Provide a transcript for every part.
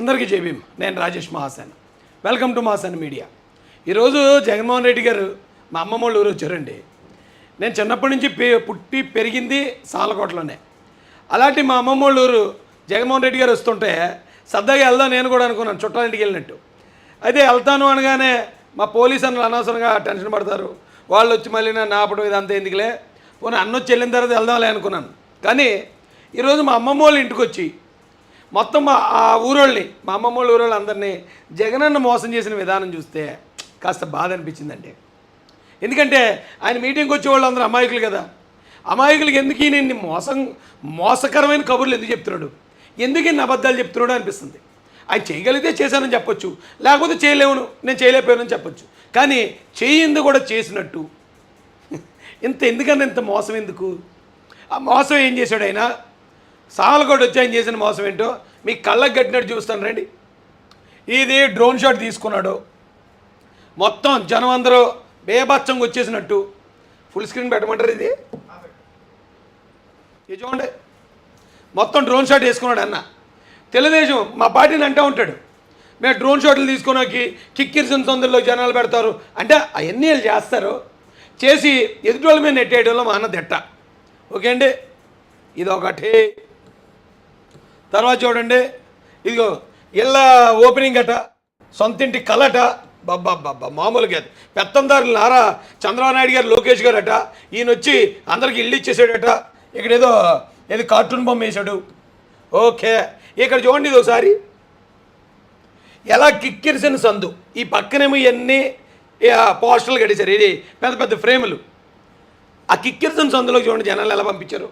అందరికీ జై భీమ్. నేను Rajesh Mahasen. Welcome to Mahasen media. ఈరోజు జగన్మోహన్ రెడ్డి గారు మా అమ్మమ్మ వాళ్ళ ఊరు వచ్చారండి. నేను చిన్నప్పటి నుంచి పుట్టి పెరిగింది సాలకోటలోనే. అలాంటి మా అమ్మమ్మ వాళ్ళ ఊరు జగన్మోహన్ రెడ్డి గారు వస్తుంటే సరదాగా వెళ్దాం నేను కూడా అనుకున్నాను, చుట్టాలింటికి వెళ్ళినట్టు. అయితే వెళ్తాను అనగానే మా పోలీసు అన్నలు అనవసరంగా టెన్షన్ పడతారు, వాళ్ళు వచ్చి మళ్ళీ నన్ను ఆపడం ఇదంతా ఎందుకులే, పోనీ అన్నొచ్చి వెళ్ళిన తర్వాత వెళ్దాంలే అనుకున్నాను. కానీ ఈరోజు మా అమ్మమ్మ వాళ్ళ ఇంటికి వచ్చి మొత్తం ఆ ఊరోళ్ళని, మా అమ్మమ్మ వాళ్ళ ఊరోళ్ళు అందరినీ జగనన్న మోసం చేసిన విధానం చూస్తే కాస్త బాధ అనిపించిందండి. ఎందుకంటే ఆయన మీటింగ్కి వచ్చే వాళ్ళు అందరూ అమాయకులు కదా. అమాయకులకి ఎందుకు నేను మోసకరమైన కబుర్లు ఎందుకు చెప్తున్నాడు, ఎందుకు ఇన్ని అబద్ధాలు చెప్తున్నాడు అనిపిస్తుంది. ఆయన చేయగలిగితే చేశానని చెప్పొచ్చు, లేకపోతే చేయలేవును, నేను చేయలేకపోయానని చెప్పొచ్చు. కానీ చేయింది కూడా చేసినట్టు ఎందుకన్నా ఇంత మోసం ఎందుకు? ఆ మోసం ఏం చేశాడు ఆయన? సాలకోట వచ్చి ఆయన చేసిన మోసం ఏంటో మీకు కళ్ళకు కట్టినట్టు చూస్తాను రండి. ఇది డ్రోన్ షాట్ తీసుకున్నాడు, మొత్తం జనం అందరూ బేబచ్చంగా వచ్చేసినట్టు. ఫుల్ స్క్రీన్ పెట్టమంటారు, ఇది చూడండి. మొత్తం డ్రోన్ షాట్ వేసుకున్నాడు అన్న. తెలుగుదేశం మా పార్టీని అంటూ ఉంటాడు, మేము డ్రోన్ షాట్లు తీసుకున్నాకి కిక్కిరిసిన సందుల్లో జనాలు పెడతారు అంటే అవన్నీ వాళ్ళు చేస్తారు, చేసి ఎదుటి మీద నెట్టేయడంలో మా అన్న దెట్ట. ఓకే అండి, ఇదొకటి. తర్వాత చూడండి, ఇదిగో ఇళ్ళ ఓపెనింగ్ అట, సొంతింటి కలట, బాబా మామూలుగా పెత్తందారులు నారా చంద్రబాబు నాయుడు గారు, లోకేష్ గారు అట. ఈయన వచ్చి అందరికి ఇల్లు ఇచ్చేసాడట. ఇక్కడ ఏదో కార్టూన్ బొమ్మ వేసాడు. ఓకే, ఇక్కడ చూడండి ఇది ఒకసారి ఎలా కిక్కిరిసిన సందు. ఈ పక్కనేమో ఇవన్నీ పోస్టర్లు కట్టేశారు, ఇది పెద్ద పెద్ద ఫ్రేములు. ఆ కిక్కిరిసిన సందులోకి చూడండి జనాలు ఎలా పంపించారు.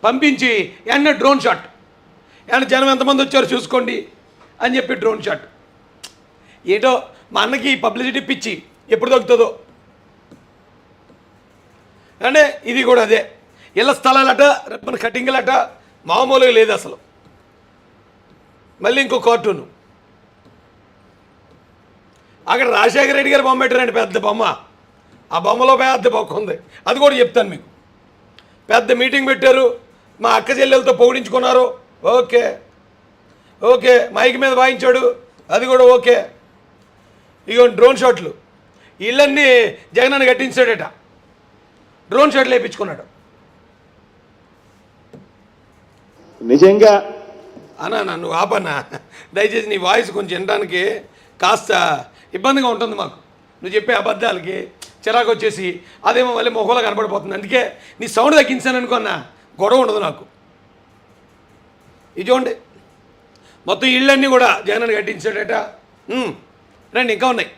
పంపించి ఎన్న డ్రోన్ షాట్, ఏమన్నా జనం ఎంతమంది వచ్చారో చూసుకోండి అని చెప్పి డ్రోన్ షాట్. ఏటో మా అన్నకి పబ్లిసిటీ పిచ్చి ఎప్పుడు దొరుకుతుందో. అంటే ఇది కూడా అదే, ఇళ్ళ స్థలాలట, మన కటింగ్లట, మామూలుగా లేదు అసలు. మళ్ళీ ఇంకో కార్టూను, అక్కడ రాజశేఖర రెడ్డి గారు బొమ్మ పెట్టారండి, పెద్ద బొమ్మ. ఆ బొమ్మలో పెద్ద బొక్క ఉంది, అది కూడా చెప్తాను మీకు. పెద్ద మీటింగ్ పెట్టారు, మా అక్క చెల్లెలతో పొగిడించుకున్నారు. ఓకే ఓకే, మైక్ మీద వాయించాడు, అది కూడా ఓకే. ఇగో డ్రోన్ షాట్లు, ఇళ్ళన్నీ జగనన్న కట్టించాడట, డ్రోన్ షాట్లు వేయించుకున్నాడు. నిజంగా అన్నా నువ్వు ఆపన్నా, దయచేసి నీ వాయిస్ కొంచెం వినడానికి కాస్త ఇబ్బందిగా ఉంటుంది మాకు. నువ్వు చెప్పే అబద్ధాలకి చిరాకు వచ్చేసి అదేమో మళ్ళీ మొహంలో కనపడిపోతుంది. అందుకే నీ సౌండ్ తగ్గించాను అనుకున్నా, గొడవ ఉండదు నాకు. ఇది చూడండి, మొత్తం ఇళ్ళన్నీ కూడా జగనన్న కట్టించాడట. రండి, ఇంకా ఉన్నాయి.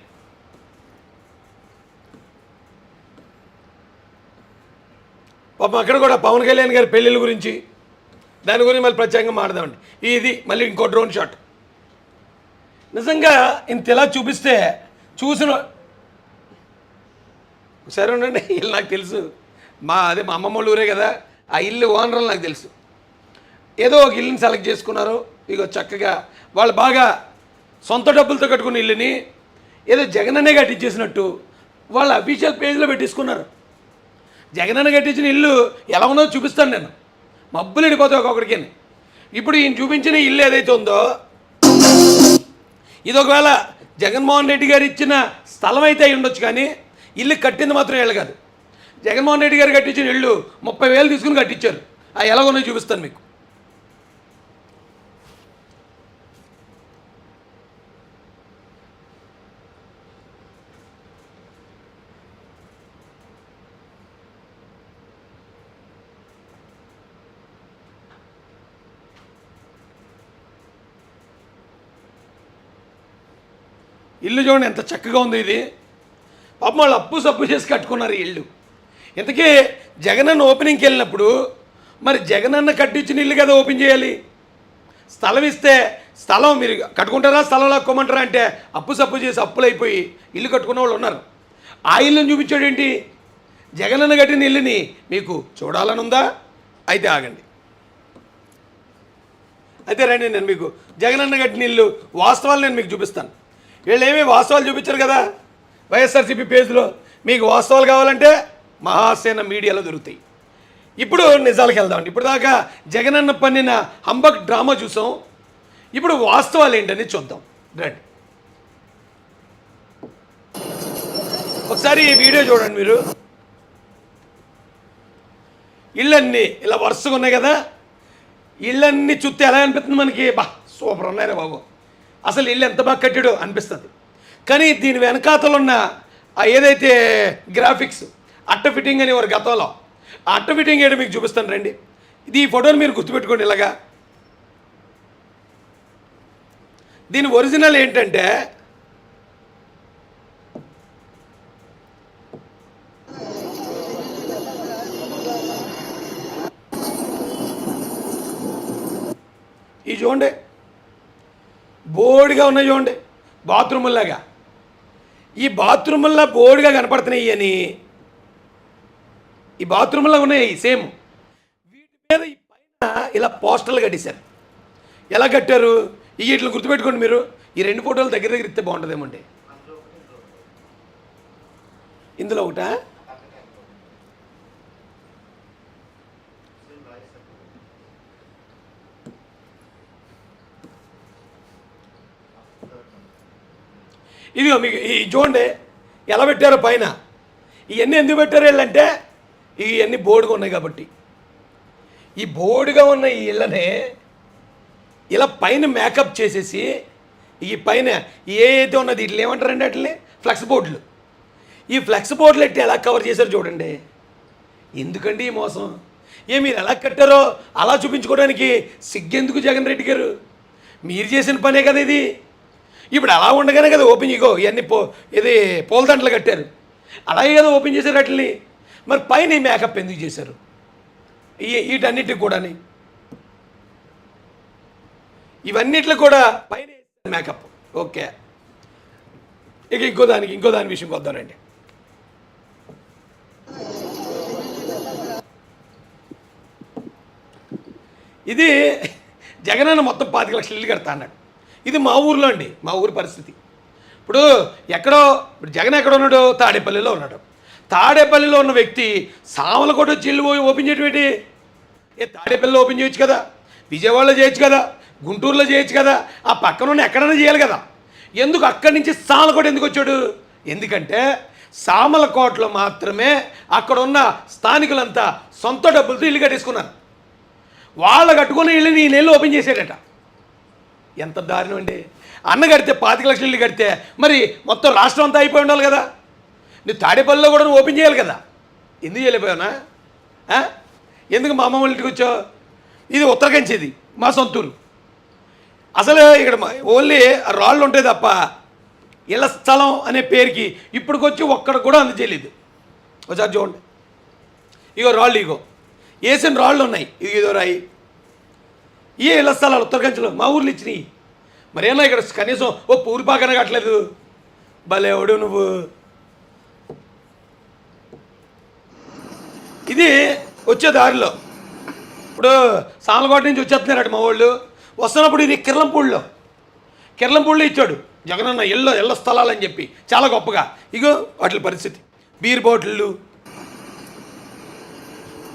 పాపం అక్కడ కూడా పవన్ కళ్యాణ్ గారి పెళ్ళిళ్ళ గురించి, దాని గురించి మళ్ళీ ప్రత్యేకంగా మాట్లాడదామండి. ఇది మళ్ళీ ఇంకో డ్రోన్ షాట్. నిజంగా ఇంత ఇలా చూపిస్తే చూసిన సరే ఉండండి. ఇల్లు నాకు తెలుసు, మా అమ్మమ్మ వాళ్ళ ఊరే కదా, ఆ ఇల్లు ఓనర్లు నాకు తెలుసు. ఏదో ఒక ఇల్లుని సెలెక్ట్ చేసుకున్నారు. ఇగో చక్కగా వాళ్ళు బాగా సొంత డబ్బులతో కట్టుకున్న ఇల్లుని ఏదో జగనన్నే కట్టించేసినట్టు వాళ్ళ అఫీషియల్ పేజ్లో పెట్టించుకున్నారు. జగనన్న కట్టించిన ఇల్లు ఎలా ఉందో చూపిస్తాను నేను, మబ్బులు ఎండిపోతాయి ఒక్కొక్కడికి. ఇప్పుడు ఈయన చూపించిన ఇల్లు ఏదైతే ఉందో ఇది ఒకవేళ జగన్మోహన్ రెడ్డి గారు ఇచ్చిన స్థలం అయితే అయి ఉండొచ్చు, కానీ ఇల్లు కట్టింది మాత్రం వీళ్ళు కాదు. జగన్మోహన్ రెడ్డి గారు కట్టించిన ఇల్లు 30,000 తీసుకుని కట్టించారు. అవి ఎలాగో చూపిస్తాను మీకు. ఇల్లు చూడండి ఎంత చక్కగా ఉంది. ఇది పాపం వాళ్ళు అప్పు సప్పు చేసి కట్టుకున్నారు ఈ ఇల్లు. ఇంతకీ జగనన్న ఓపెనింగ్కి వెళ్ళినప్పుడు మరి జగనన్న కట్టించిన ఇల్లు కదా ఓపెన్ చేయాలి. స్థలం ఇస్తే స్థలం మీరు కట్టుకుంటారా, స్థలం లాక్కోమంటారా అంటే అప్పు సప్పు చేసి అప్పులైపోయి ఇల్లు కట్టుకున్న వాళ్ళు ఉన్నారు. ఆ ఇల్లుని చూపించాడు ఏంటి? జగనన్న కట్టిన ఇల్లుని మీకు చూడాలని ఉందా? అయితే ఆగండి. అయితే రండి, నేను మీకు జగనన్న కట్టిన ఇల్లు వాస్తవాలు నేను మీకు చూపిస్తాను. వీళ్ళు ఏమీ వాస్తవాలు చూపించారు కదా వైఎస్ఆర్సీపీ పేజ్లో. మీకు వాస్తవాలు కావాలంటే మహాసేన మీడియాలో దొరుకుతాయి. ఇప్పుడు నిజాలకు వెళ్దామండి. ఇప్పుడు దాకా జగనన్న పన్నిన హంబక్ డ్రామా చూసాం. ఇప్పుడు వాస్తవాలు ఏంటని చూద్దాం రండి. ఒకసారి ఈ వీడియో చూడండి మీరు. ఇళ్ళన్నీ ఇలా వరుసగా ఉన్నాయి కదా, ఇళ్ళన్నీ చూస్తే ఎలా అనిపిస్తుంది మనకి? బా సూపర్ ఉన్నాయిరా బాబు, అసలు ఇల్లు ఎంత బాగా కట్టాడో అనిపిస్తుంది. కానీ దీని వెనకాతలు ఉన్న ఏదైతే గ్రాఫిక్స్ అట్ట ఫిట్టింగ్ అని వారు గతంలో ఆ అట్ట ఫిట్టింగ్ ఏంటో మీకు చూపిస్తాను రండి. ఇది ఈ ఫోటోని మీరు గుర్తుపెట్టుకోండి. ఇలాగా దీని ఒరిజినల్ ఏంటంటే ఈ చూడండి, బోర్డుగా ఉన్నాయి చూడండి, బాత్రూముల్లాగా. ఈ బాత్రూముల్లా బోర్డుగా కనపడుతున్నాయి అని, ఈ బాత్రూముల్లా ఉన్నాయి సేమ్. వీటి మీద ఈ పైన ఇలా పోస్టర్లు కట్టేశారు. ఎలా కట్టారు? ఇట్లా గుర్తుపెట్టుకోండి మీరు. ఈ రెండు ఫోటోలు దగ్గర దగ్గర ఇస్తే బాగుంటుందేమండి. ఇందులో ఒకటా? ఇదిగో మీకు ఈ చూడండి ఎలా పెట్టారో పైన. ఇవన్నీ ఎందుకు పెట్టారు వీళ్ళంటే ఇవన్నీ బోర్డుగా ఉన్నాయి కాబట్టి. ఈ బోర్డుగా ఉన్న ఈ ఇళ్ళనే ఇలా పైన మేకప్ చేసేసి ఈ పైన ఏదైతే ఉన్నది ఇట్లా ఏమంటారండి వాటిని? ఫ్లెక్స్ బోర్డులు. ఈ ఫ్లెక్స్ బోర్డులు ఎట్టి ఎలా కవర్ చేశారు చూడండి. ఎందుకండి ఈ మోసం? మీరు ఎలా కట్టారో అలా చూపించుకోవడానికి సిగ్గెందుకు జగన్ రెడ్డి గారు? మీరు చేసిన పనే కదా ఇది. ఇప్పుడు అలా ఉండగానే కదా ఓపెన్ ఇగో ఇవన్నీ ఇది పూలదండలు కట్టారు, అలాగే కదా ఓపెన్ చేశారు వాటిని. మరి పైన ఈ మేకప్ ఎందుకు చేశారు? వీటన్నిటికి కూడా ఇవన్నిట్లో కూడా పైన మేకప్. ఓకే, ఇక ఇంకో దాని విషయంకి వద్దానండి. ఇది జగనన్న మొత్తం 25 లక్షలు ఇల్లు కడతా అన్నాడు. ఇది మా ఊర్లో అండి, మా ఊరి పరిస్థితి. ఇప్పుడు జగన్ ఎక్కడ ఉన్నాడు? తాడేపల్లిలో ఉన్నాడు. తాడేపల్లిలో ఉన్న వ్యక్తి సామలకోట వచ్చి ఇల్లు ఓపెన్ చేయటం తాడేపల్లిలో ఓపెన్ చేయొచ్చు కదా, విజయవాడలో చేయొచ్చు కదా, గుంటూరులో చేయొచ్చు కదా, ఆ పక్కన ఉన్న ఎక్కడైనా చేయాలి కదా. ఎందుకు అక్కడి నుంచి సామలకోట ఎందుకు వచ్చాడు? ఎందుకంటే సామలకోటలో మాత్రమే అక్కడ ఉన్న స్థానికులంతా సొంత డబ్బులతో ఇల్లు కట్టేసుకున్నారు. వాళ్ళు కట్టుకున్న ఇల్లుని ఈ నెలలో ఓపెన్ చేశాడట. ఎంత దారుణం అండి! అన్న కడితే 25 లక్షలు ఇల్లు కడితే మరి మొత్తం రాష్ట్రం అంతా అయిపోయి ఉండాలి కదా. నువ్వు తాడేపల్లిలో కూడా ఓపెన్ చేయాలి కదా. ఎందుకు చేయలేకపోయావునా? ఎందుకు మా అమ్మ వాళ్ళ ఇంటికి వచ్చావు? ఇది ఉత్తరకంచేది, మా సొంతూరు. అసలు ఇక్కడ ఓన్లీ రాళ్ళు ఉంటాయి తప్ప ఇళ్ళ స్థలం అనే పేరుకి ఇప్పటికొచ్చి ఒక్కడ కూడా అందజేయలేదు. ఒకసారి చూడండి, ఇగో రాళ్ళు, ఇగో వేసిన రాళ్ళు ఉన్నాయి, ఇదో రాయి. ఏ ఇళ్ళ స్థలాలు ఉత్తరకంచలో మా ఊర్లు ఇచ్చినాయి. మరేనా ఇక్కడ కనీసం ఓ పూరిపాకన కట్టలేదు. భలేవాడు నువ్వు. ఇది వచ్చే దారిలో ఇప్పుడు సామలకోట నుంచి వచ్చేస్తున్నారట మా వాళ్ళు. వస్తున్నప్పుడు ఇది కిర్లంపూడిలో ఇచ్చాడు జగనన్న ఇళ్ళ స్థలాలు అని చెప్పి చాలా గొప్పగా. ఇగో వాటి పరిస్థితి, బీర్ బాటిళ్ళు.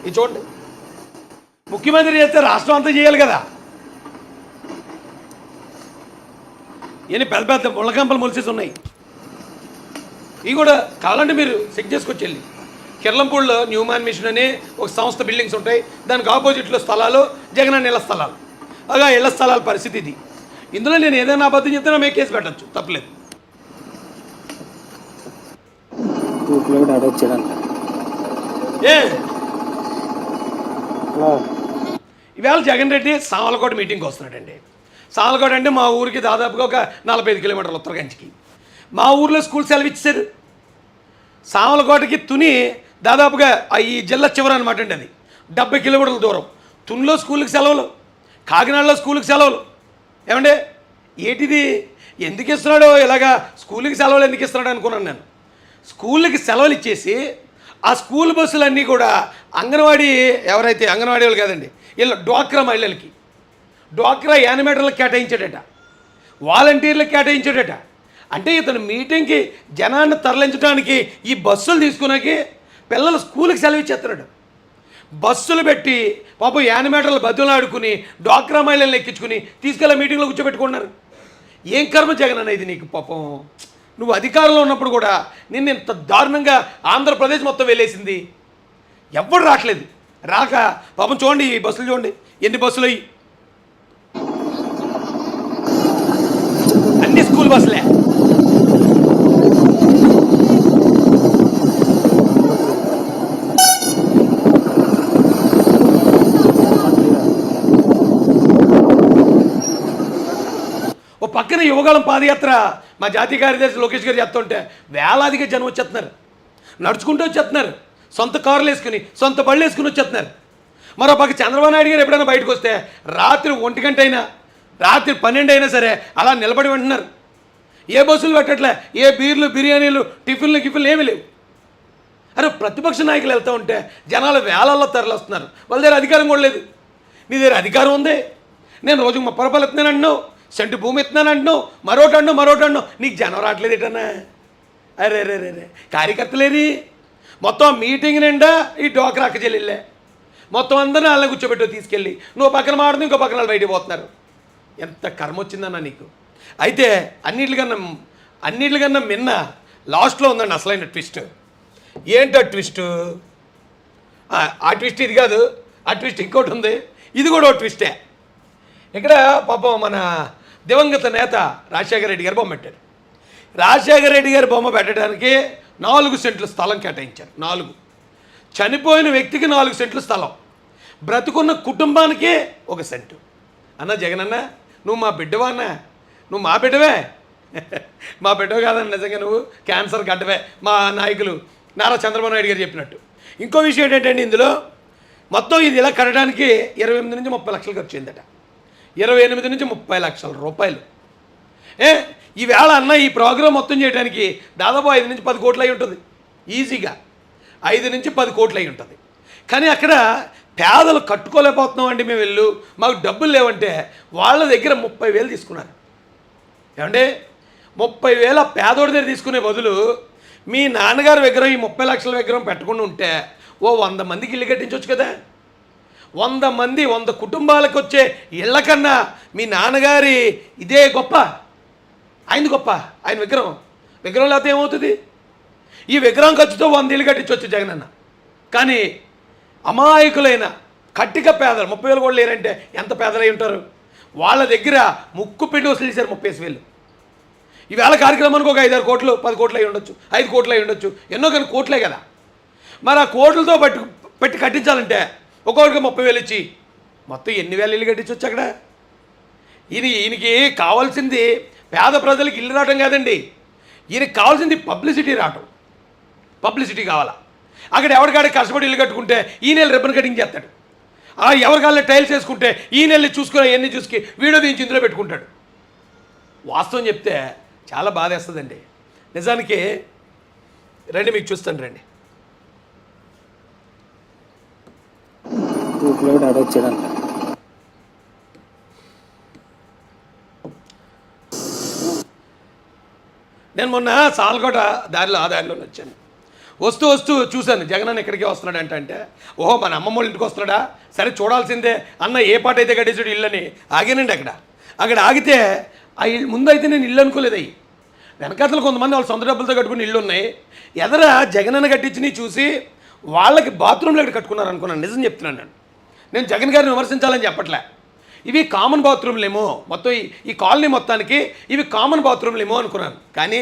ఇది చూడండి, ముఖ్యమంత్రి చేస్తే రాష్ట్రం అంతా చేయాలి కదా. ఇవన్నీ పెద్ద పెద్ద ముళ్ళకంపలు మొలిసేసి ఉన్నాయి. ఇవి కూడా కావాలంటే మీరు చెక్ చేసుకొచ్చి వెళ్ళి. కిర్లంపూడిలో న్యూమాన్ మిషన్ అని ఒక సంస్థ బిల్డింగ్స్ ఉంటాయి, దానికి ఆపోజిట్లో స్థలాలు జగనన్న ఇళ్ల స్థలాలు. అలా ఇళ్ల స్థలాల పరిస్థితి ఇది. ఇందులో నేను ఏదైనా అబద్ధం చెప్తే మేము కేసు పెట్టచ్చు, తప్పలేదు. ఇవాళ జగన్ రెడ్డి సామలకోట మీటింగ్కి వస్తున్నాడండి. సామలకోట అంటే మా ఊరికి దాదాపుగా ఒక 45 కిలోమీటర్లు ఉత్తరకంచికి. మా ఊర్లో స్కూల్ సెలవు ఇచ్చారు. సామలకోటకి తుని దాదాపుగా ఈ జిల్లా చివర అనమాట అండి. అది 70 కిలోమీటర్ల దూరం. తునిలో స్కూల్కి సెలవులు, కాకినాడలో స్కూల్కి సెలవులు. ఏమంటే ఏంటిది? ఎందుకు ఇస్తున్నాడో ఇలాగా స్కూల్కి సెలవులు ఎందుకు ఇస్తున్నాడు అనుకున్నాను నేను. స్కూల్కి సెలవులు ఇచ్చేసి ఆ స్కూల్ బస్సులన్నీ కూడా అంగన్వాడీ ఎవరైతే అంగన్వాడీ వాళ్ళు కాదండి, వీళ్ళు డ్వాక్రా మహిళలకి, డ్వాక్రా యానిమేటర్లకు కేటాయించాడట, వాలంటీర్లకు కేటాయించాడట. అంటే ఇతను మీటింగ్కి జనాన్ని తరలించడానికి ఈ బస్సులు తీసుకున్నాకి పిల్లలు స్కూల్కి సెలవు ఇచ్చేస్తున్నాడు. బస్సులు పెట్టి పాపం యానిమేటర్లు బతులు ఆడుకుని డ్వాక్రా మహిళలను ఎక్కించుకుని తీసుకెళ్ళి మీటింగ్లో కూర్చోబెట్టుకున్నారు. ఏం కర్మ జగన్ అనేది నీకు? పాపం నువ్వు అధికారంలో ఉన్నప్పుడు కూడా నిన్ను ఇంత దారుణంగా ఆంధ్రప్రదేశ్ మొత్తం వెళ్ళేసింది. ఎవ్వడు రావట్లేదు. రాక పాపం చూడండి, ఈ బస్సులు చూడండి, ఎన్ని బస్సులు అయ్యి, అన్ని స్కూల్ బస్సులే. ఓ పక్కన యువగాళం పాదయాత్ర మా జాతీయ కార్యదర్శి లోకేష్ గారు చెప్తుంటే వేలాదిగా జనం వచ్చేస్తున్నారు, నడుచుకుంటూ వచ్చేస్తున్నారు, సొంత కార్లు వేసుకుని సొంత బళ్ళు వేసుకుని వచ్చేస్తున్నారు. మరో పక్క చంద్రబాబు నాయుడు గారు ఎప్పుడైనా బయటకు వస్తే రాత్రి 1 గంట అయినా రాత్రి 12 అయినా సరే అలా నిలబడి ఉంటున్నారు. ఏ బస్సులు పెట్టట్లే, ఏ బీర్లు బిర్యానీలు టిఫిన్లు ఏమీ లేవు. అరే ప్రతిపక్ష నాయకులు వెళ్తూ ఉంటే జనాలు వేలల్లో తరలిస్తున్నారు. వాళ్ళ దగ్గర అధికారం కూడా లేదు. నీ దగ్గర అధికారం ఉంది, నేను రోజుకు 30 రూపాయలు ఎత్తున్నాను అంటున్నావు, సెంటు భూమి ఎత్తున్నాను అంటున్నావు, మరోటి అంటున్నావు, నీకు జనం రావట్లేదు ఏంటన్నా? అరే రే రే రే కార్యకర్తలేరి మొత్తం మీటింగ్ నిండా ఈ డోక్రా అక్క చెల్లెళ్ళే మొత్తం అందరినీ వాళ్ళని కూర్చోబెట్టు తీసుకెళ్ళి నువ్వు పక్కన మాడుతూ ఇంకో పక్కన వాళ్ళు బయటికి పోతున్నారు. ఎంత కర్మ వచ్చిందన్నా నీకు. అయితే అన్నిటికన్నా మిన్న లాస్ట్లో ఉందండి అసలైన ట్విస్ట్. ఏంటో ట్విస్ట్? ఆ ట్విస్ట్ ఇది కాదు, ఆ ట్విస్ట్ ఇంకోటి ఉంది, ఇది కూడా ఒక ట్విస్టే. ఇక్కడ పాపం మన దివంగత నేత రాజశేఖర రెడ్డి గారు బొమ్మ పెట్టారు. రాజశేఖర రెడ్డి గారి బొమ్మ పెట్టడానికి 4 సెంట్లు స్థలం కేటాయించారు. 4 చనిపోయిన వ్యక్తికి 4 సెంట్లు స్థలం, బ్రతుకున్న కుటుంబానికి 1 సెంటు. అన్న జగనన్న, నువ్వు మా బిడ్డవా అన్న? నువ్వు మా బిడ్డవే. మా బిడ్డవ కాదన్న, నిజంగా నువ్వు క్యాన్సర్ గడ్డవే, మా నాయకులు నారా చంద్రబాబు నాయుడు గారు చెప్పినట్టు. ఇంకో విషయం ఏంటంటే ఇందులో మొత్తం ఇది ఇలా కట్టడానికి 28 నుంచి 30 లక్షలు ఖర్చు అయిందట. 28 నుంచి 30 లక్షల రూపాయలు. ఈవేళ అన్న ఈ ప్రోగ్రాం మొత్తం చేయడానికి దాదాపు 5 నుంచి 10 కోట్లు అయి ఉంటుంది. ఈజీగా 5 నుంచి 10 కోట్లు అయి ఉంటుంది. కానీ అక్కడ పేదలు కట్టుకోలేకపోతున్నాం అండి మేము వెళ్ళు, మాకు డబ్బులు లేవంటే వాళ్ళ దగ్గర 30,000 తీసుకున్నారు. ఏమంటే 30,000 పేదోడి దగ్గర తీసుకునే బదులు మీ నాన్నగారి విగ్రహం ఈ 30 లక్షల విగ్రహం పెట్టకుండా ఉంటే ఓ 100 మందికి ఇల్లు కట్టించవచ్చు కదా. 100 మంది 100 కుటుంబాలకు వచ్చే ఇళ్ల కన్నా మీ నాన్నగారి ఇదే గొప్ప, ఆయనది గొప్ప. ఆయన విగ్రహం లేకపోతే ఏమవుతుంది? ఈ విగ్రహం ఖర్చుతో 100 ఇల్లు కట్టించవచ్చు జగనన్న. కానీ అమాయకులైన కట్టిక పేదలు 30,000 కూడా లేరంటే ఎంత పేదలై ఉంటారు? వాళ్ళ దగ్గర ముక్కు పిండి వసూలు చేశారు 30,000. ఈవేళ కార్యక్రమానికి ఒక 5-6 కోట్లు 10 కోట్లు అయి ఉండొచ్చు, 5 కోట్లు అయి ఉండొచ్చు, ఎన్నో కానీ కోట్లే కదా. మరి ఆ కోట్లతో పెట్టి కట్టించాలంటే ఒక్కొక్కరికి 30,000 ఇచ్చి మొత్తం ఎన్ని వేల ఇల్లు కట్టించవచ్చు అక్కడ? ఈయనకి కావాల్సింది పేద ప్రజలకు ఇల్లు రావడం కాదండి, ఈయనకి కావాల్సింది పబ్లిసిటీ రావటం. పబ్లిసిటీ కావాలా? అక్కడ ఎవరికాడే కష్టపడి ఇల్లు కట్టుకుంటే ఈ నెల రిబ్బన్ కటింగ్ చేస్తాడు, ఎవరికాళ్ళ టైల్స్ వేసుకుంటే ఈ నెల చూసుకుని అవన్నీ చూసుకు వీడియో తీయించి ఇందులో పెట్టుకుంటాడు. వాస్తవం చెప్తే చాలా బాధేస్తుందండి నిజానికి. రండి మీకు చూస్తాను రండి. నేను మొన్న సాలకోట దారిలో ఆ దారిలో వచ్చాను. వస్తూ చూశాను జగనన్న ఎక్కడికి వస్తున్నాడు అంటే ఓహో మన అమ్మమ్మ వాళ్ళ ఇంటికి వస్తున్నాడా, సరే చూడాల్సిందే అన్న ఏ పాట అయితే కట్టేసాడు ఇల్లని ఆగానండి. అక్కడ ఆగితే ఆ ఇల్లు ముందైతే నేను ఇల్లు అనుకోలేదు. అయ్యి వెనకాతలు కొంతమంది వాళ్ళ సొంత డబ్బులతో కట్టుకుని ఇల్లు ఉన్నాయి. ఎదర జగనన్న కట్టించినవి చూసి వాళ్ళకి బాత్రూమ్లో ఇక్కడ కట్టుకున్నారు అనుకున్నాను. నిజం చెప్తున్నాను నేను జగన్ గారిని విమర్శించాలని చెప్పట్లే. ఇవి కామన్ బాత్రూమ్లేమో, మొత్తం ఈ కాలనీ మొత్తానికి ఇవి కామన్ బాత్రూమ్లేమో అనుకున్నాను. కానీ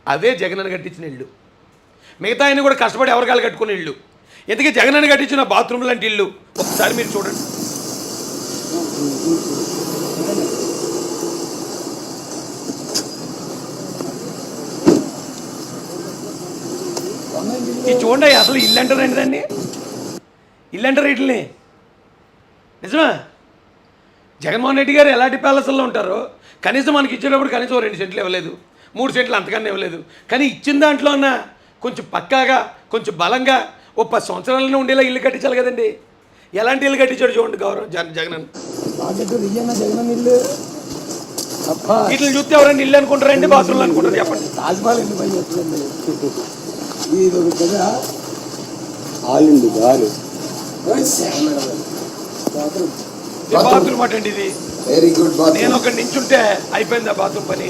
అవే జగనన్న కట్టించిన ఇల్లు. మిగతా ఆయన కూడా కష్టపడి ఎవరికాలు కట్టుకునే ఇల్లు. ఎందుకంటే జగనన్న కట్టించిన బాత్రూమ్ లాంటి ఇల్లు ఒకసారి మీరు చూడండి. ఇది చూడండి, అసలు ఇల్లు అంటారండి దాన్ని, ఇల్లు అంటారు వీటిని. నిజమా? జగన్మోహన్ రెడ్డి గారు ఎలాంటి ప్యాలెస్లో ఉంటారో కనీసం మనకి ఇచ్చేటప్పుడు కనీసం 2 సెంట్లు ఇవ్వలేదు, 3 సెంట్లు అంతకన్నా ఇవ్వలేదు. కానీ ఇచ్చిన దాంట్లో ఉన్న కొంచెం పక్కాగా కొంచెం బలంగా ఓ 10 సంవత్సరాలనే ఉండేలా ఇల్లు కట్టించాలి కదండి. ఎలాంటి ఇల్లు కట్టించాడు చూడండి జగన్. వీటిని చూస్తే ఎవరైనా ఇల్లు అనుకుంటారండి, బాత్రూమ్లు అనుకుంటారు? చెప్పండి. బాత్రూమ్ అటండి ఇది. Very good bath. నేను ఒక నించుంటే అయిపోయింది ఆ బాత్రూమ్ పని.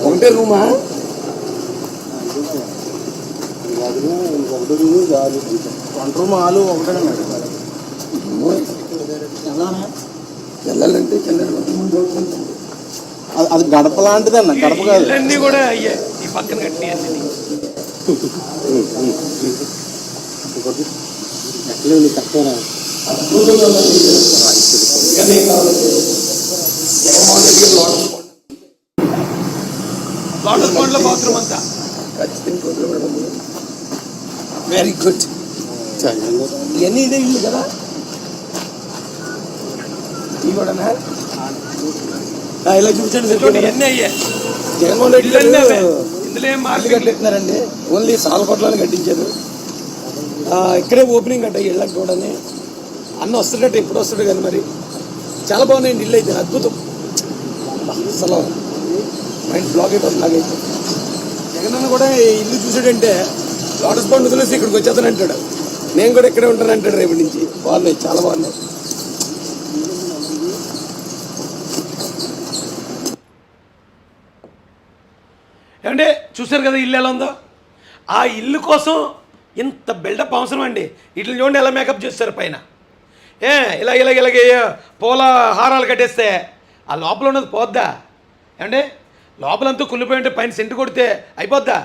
ఒకటే రూమా? వంట రూమ్ హాలు ఒకటే వెళ్ళాలంటే అది గడప లాంటిది అన్న, గడప కాదు. ఇవన్నీ కూడా అయ్యాయి ఈ పక్కన కట్టి అన్ని. లోటస్ పాండ్లో బాత్రూమ్ అంతా వెరీ గుడ్. ఇవన్నీ ఇదే ఇల్లు కదా? ఇవి కూడా ఇలా చూపించండి. ఇవన్నీ అయ్యాయి. జగన్మోహన్ రెడ్డి ఇవన్నీ అవే. గారు ఇందులో ఏం ఇల్లు మార్పు కట్టలేస్తున్నారండి. ఓన్లీ సాలకోట్లని కట్టించారు. ఇక్కడే ఓపెనింగ్ అంట ఇళ్ళకి కూడా. అన్న వస్తుందట, ఎప్పుడు వస్తాడు కానీ మరి. చాలా బాగున్నాయండి ఇల్లు అయితే, అద్భుతం. అసలు మైండ్ బ్లాక్ అయిపోతుంది నాకైతే. జగన్ అన్న కూడా ఈ ఇల్లు చూసాడంటే లోటస్ పాండ్ వదిలేసి ఇక్కడికి వచ్చేస్తాను అంటాడు. నేను కూడా ఇక్కడే ఉంటాను అంటాడు రేపటి నుంచి. బాగున్నాయి, చాలా బాగున్నాయి. ఏమంటే చూసారు కదా ఇల్లు ఎలా ఉందో. ఆ ఇల్లు కోసం ఇంత బిల్డప్ అవసరం అండి. ఇట్లా చూడండి ఎలా మేకప్ చేస్తారు పైన. ఇలాగే పూల హారాలు కట్టేస్తే ఆ లోపల ఉన్నది పోద్దా? ఏమంటే లోపలంతా కుళ్ళిపోయి ఉంటే పైన సెంటు కొడితే అయిపోద్దా?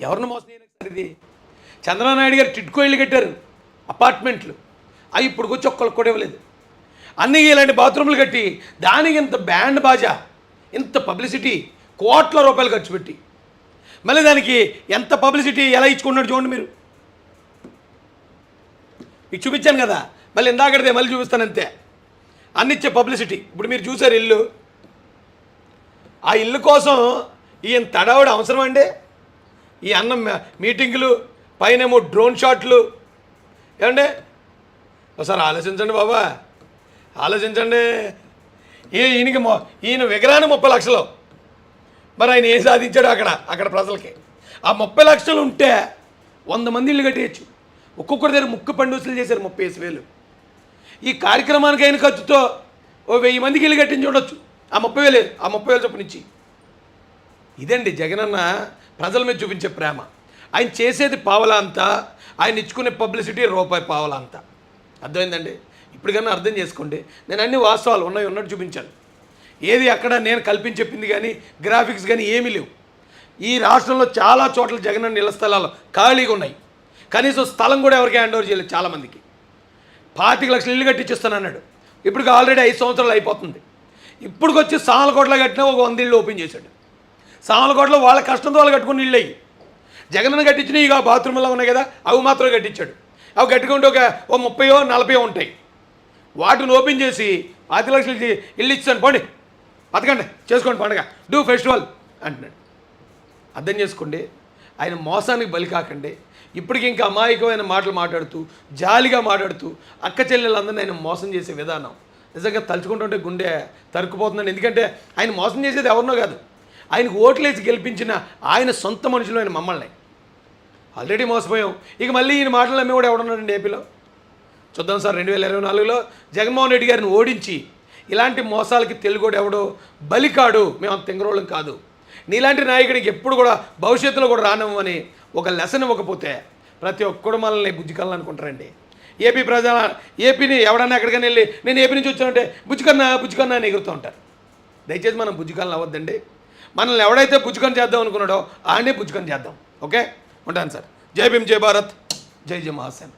ఎవరిని మోసం చేయలేదు ఇది. చంద్రబాబు నాయుడు గారు టిట్కో ఇల్లు కట్టారు, అపార్ట్మెంట్లు. అవి ఇప్పుడు వచ్చి ఒక్కరికి కూడా ఇవ్వలేదు. అన్నీ ఇలాంటి బాత్రూమ్లు కట్టి దానికి ఇంత బ్యాండ్ బాజా, ఇంత పబ్లిసిటీ, కోట్ల రూపాయలు ఖర్చు పెట్టి మళ్ళీ దానికి ఎంత పబ్లిసిటీ ఎలా ఇచ్చుకున్నాడు చూడండి మీరు. ఇది చూపించాను కదా, మళ్ళీ ఇందాకడితే మళ్ళీ చూపిస్తాను అంతే. అన్నిచ్చే పబ్లిసిటీ. ఇప్పుడు మీరు చూసారు ఇల్లు. ఆ ఇల్లు కోసం ఈయన తడావుడు అవసరం అండి. ఈ అన్నం మీటింగులు, పైనేమో డ్రోన్ షాట్లు. ఏమండి ఒకసారి ఆలోచించండి బాబా, ఆలోచించండి. ఈయన విగ్రహాన్ని 30 లక్షలు. మరి ఆయన ఏం సాధించాడు అక్కడ ప్రజలకి? ఆ 30 లక్షలు ఉంటే 100 మంది ఇల్లు కట్టేయచ్చు. ఒక్కొక్కరి దగ్గర ముక్కు పండుసలు చేశారు 35,000. ఈ కార్యక్రమానికి అయిన ఖర్చుతో 1000 మందికి ఇల్లు కట్టించి చూడొచ్చు. ఆ 30,000 చొప్పున ఇచ్చి. ఇదండి జగనన్న ప్రజల మీద చూపించే ప్రేమ. ఆయన చేసేది పావలా అంతా, ఆయన ఇచ్చుకునే పబ్లిసిటీ రూపాయి పావలా అంతా. అర్థమైందండి? ఇప్పటికన్నా అర్థం చేసుకోండి. నేను అన్ని వాస్తవాలు ఉన్నట్టు చూపించాను. ఏది అక్కడ నేను కల్పించి చెప్పింది కానీ గ్రాఫిక్స్ కానీ ఏమీ లేవు. ఈ రాష్ట్రంలో చాలా చోట్ల జగనన్న ఇళ్ల స్థలాలు ఖాళీగా ఉన్నాయి. కనీసం స్థలం కూడా ఎవరికి హ్యాండ్ ఓవర్ చేయలేదు. చాలామందికి 25 లక్షలు ఇల్లు కట్టించేస్తాను అన్నాడు. ఇప్పటికి ఆల్రెడీ 5 సంవత్సరాలు అయిపోతుంది. ఇప్పటికి వచ్చి సామలకోటలో కట్టినా ఒక 100 ఇళ్ళు ఓపెన్ చేశాడు. సామలకోటలో వాళ్ళ కష్టంతో వాళ్ళు కట్టుకుని ఇళ్ళు అయ్యి. జగనన్న కట్టించినవి ఇక బాత్రూమ్లో ఉన్నాయి కదా, అవి మాత్రమే కట్టించాడు. అవి కట్టుకుంటే ఒక 30-40 ఉంటాయి. వాటిని ఓపెన్ చేసి 25 లక్షలు ఇల్లు ఇచ్చాను, పోండి బతకండి, చేసుకోండి పండుగ, డూ ఫెస్టివల్ అంటున్నాడు. అర్థం చేసుకోండి. ఆయన మోసానికి బలి కాకండి. ఇప్పటికి ఇంకా అమాయకమైన మాటలు మాట్లాడుతూ, జాలిగా మాట్లాడుతూ అక్క చెల్లెలందరినీ ఆయన మోసం చేసే విధానం నిజంగా తలుచుకుంటుంటే గుండె తరుక్కుపోతుందండి. ఎందుకంటే ఆయన మోసం చేసేది ఎవరినో కాదు, ఆయనకు ఓట్లేసి గెలిపించిన ఆయన సొంత మనుషులు, ఆయన మమ్మల్ని. ఆల్రెడీ మోసపోయాం. ఇక మళ్ళీ ఈయన మాటలు అమ్మే కూడా ఎవడున్నాడండి ఏపీలో? చూద్దాం సార్. 2024లో జగన్మోహన్ రెడ్డి గారిని ఓడించి ఇలాంటి మోసాలకి తెలుగోడు ఎవడో బలికాడు. మేము అంత తెంగరోళ్ళం కాదు. నీలాంటి నాయకుడికి ఎప్పుడు కూడా భవిష్యత్తులో కూడా రానివ్వమని ఒక లెసన్ ఇవ్వకపోతే ప్రతి ఒక్కడు మనల్ని బుజ్జికల్లానుకుంటారండి. ఏపీని ఎవడన్నా ఎక్కడికైనా వెళ్ళి నేను ఏపీ నుంచి వచ్చానంటే బుజ్జికన్నా అని ఎగురుతూ ఉంటారు. దయచేసి మనం బుజ్జికల్ని అవ్వద్దండి. మనల్ని ఎవడైతే బుజ్జికన్ చేద్దాం అనుకున్నాడో ఆయనే బుజ్జికన్ చేద్దాం. ఓకే, ఉంటాను సార్. జై భీమ్, జై భారత్, జై మహాసేన.